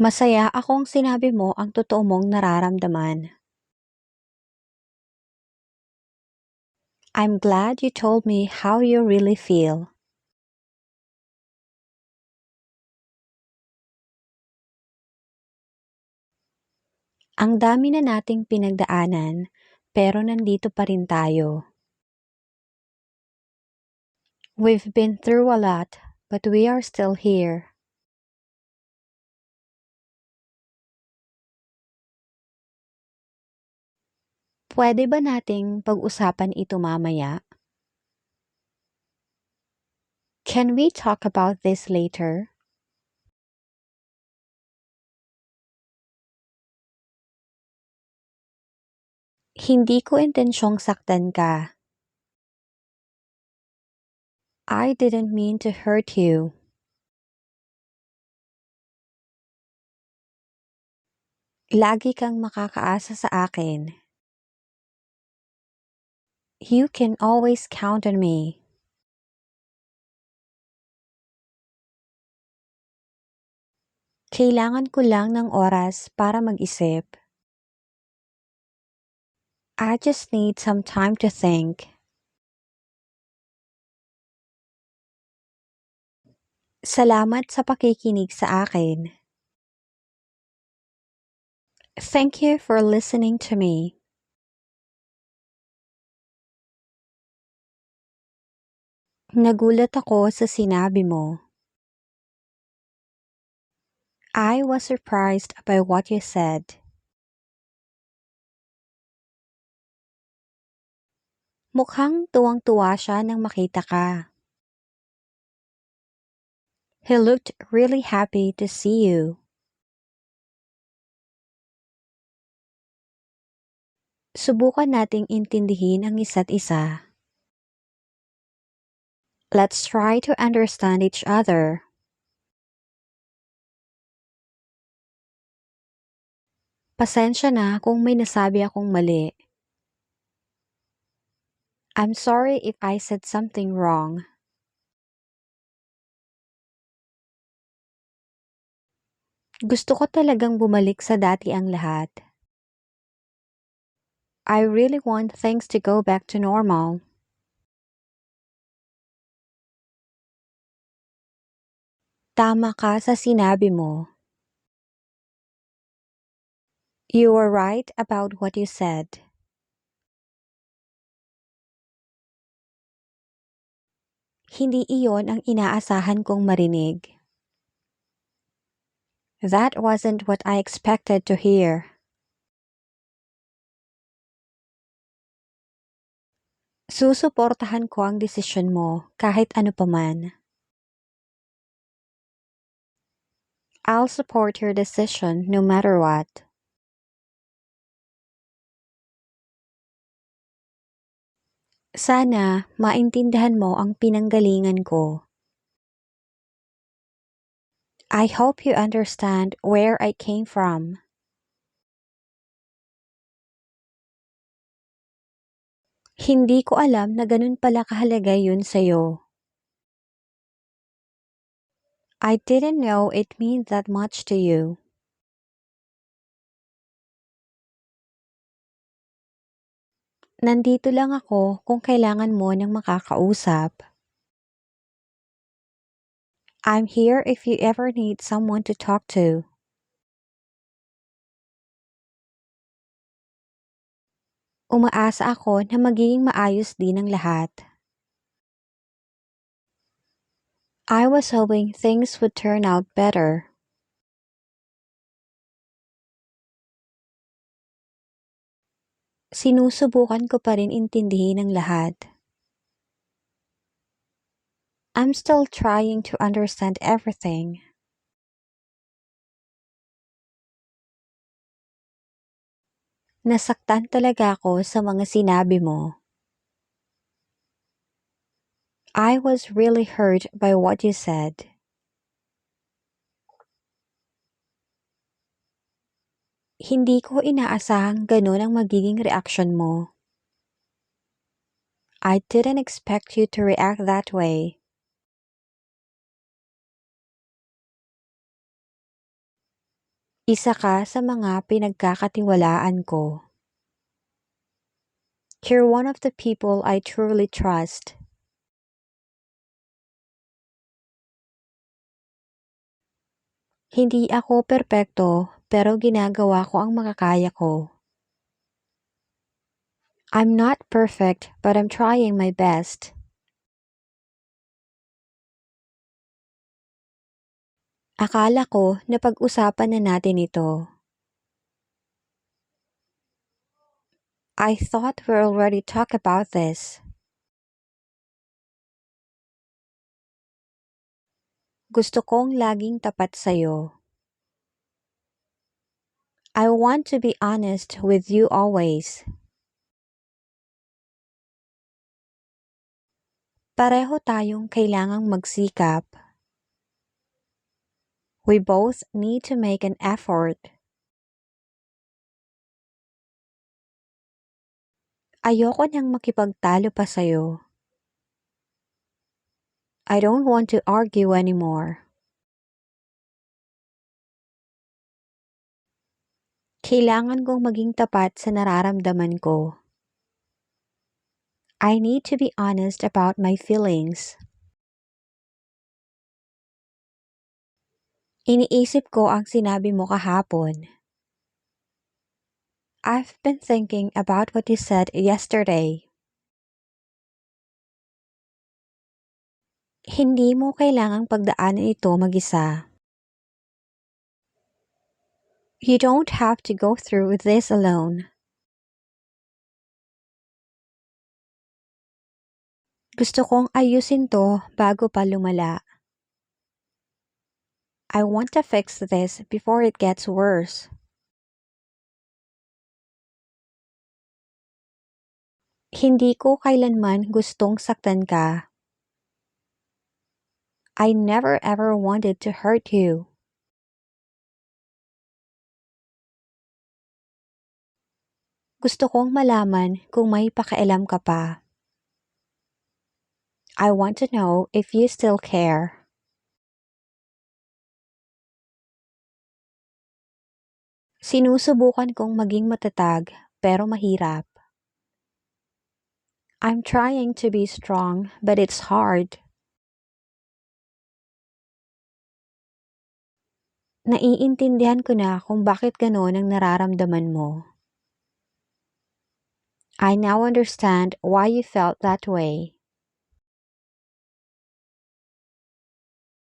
Masaya akong sinabi mo ang totoo mong nararamdaman. I'm glad you told me how you really feel. Ang dami na nating pinagdaanan, pero nandito pa rin tayo. We've been through a lot, but we are still here. Pwede ba nating pag-usapan ito mamaya? Can we talk about this later? Hindi ko intensyong saktan ka. I didn't mean to hurt you. Lagi kang makakaasa sa akin. You can always count on me. Kailangan ko lang ng oras para mag-isip. I just need some time to think. Salamat sa pakikinig sa akin. Thank you for listening to me. Nagulat ako sa sinabi mo. I was surprised by what you said. Mukhang tuwang-tuwa siya nang makita ka. He looked really happy to see you. Subukan nating intindihin ang isa't isa. Let's try to understand each other. Pasensya na kung may nasabi akong mali. I'm sorry if I said something wrong. Gusto ko talagang bumalik sa dati ang lahat. I really want things to go back to normal. Tama ka sa sinabi mo. You were right about what you said. Hindi iyon ang inaasahan kong marinig. That wasn't what I expected to hear. Susuportahan ko ang desisyon mo kahit ano pa man. I'll support your decision no matter what. Sana maintindihan mo ang pinanggalingan ko. I hope you understand where I came from. Hindi ko alam na ganun pala kahalaga yun sa'yo. I didn't know it meant that much to you. Nandito lang ako kung kailangan mo ng makakausap. I'm here if you ever need someone to talk to. Umaasa ako na magiging maayos din ang lahat. I was hoping things would turn out better. Sinusubukan ko pa rin intindihin ang lahat. I'm still trying to understand everything. Nasaktan talaga ako sa mga sinabi mo. I was really hurt by what you said. Hindi ko inaasahang ganun ang magiging reaksyon mo. I didn't expect you to react that way. Isa ka sa mga pinagkakatiwalaan ko. You're one of the people I truly trust. Hindi ako perpekto, pero ginagawa ko ang makakaya ko. I'm not perfect, but I'm trying my best. Akala ko napag-usapan na natin ito. I thought we already talked about this. Gusto kong laging tapat sa'yo. I want to be honest with you always. Pareho tayong kailangang magsikap. We both need to make an effort. Ayoko nang makipagtalo pa sa'yo. I don't want to argue anymore. Kailangan kong maging tapat sa nararamdaman ko. I need to be honest about my feelings. Iniisip ko ang sinabi mo kahapon. I've been thinking about what you said yesterday. Hindi mo kailangang pagdaanan ito mag-isa. You don't have to go through this alone. Gusto kong ayusin to bago pa lumala. I want to fix this before it gets worse. Hindi ko kailanman gustong saktan ka. I never ever wanted to hurt you. Gusto kong malaman kung may pakialam ka pa. I want to know if you still care. Sinusubukan kong maging matatag pero mahirap. I'm trying to be strong but it's hard. Naiintindihan ko na kung bakit gano'n ang nararamdaman mo. I now understand why you felt that way.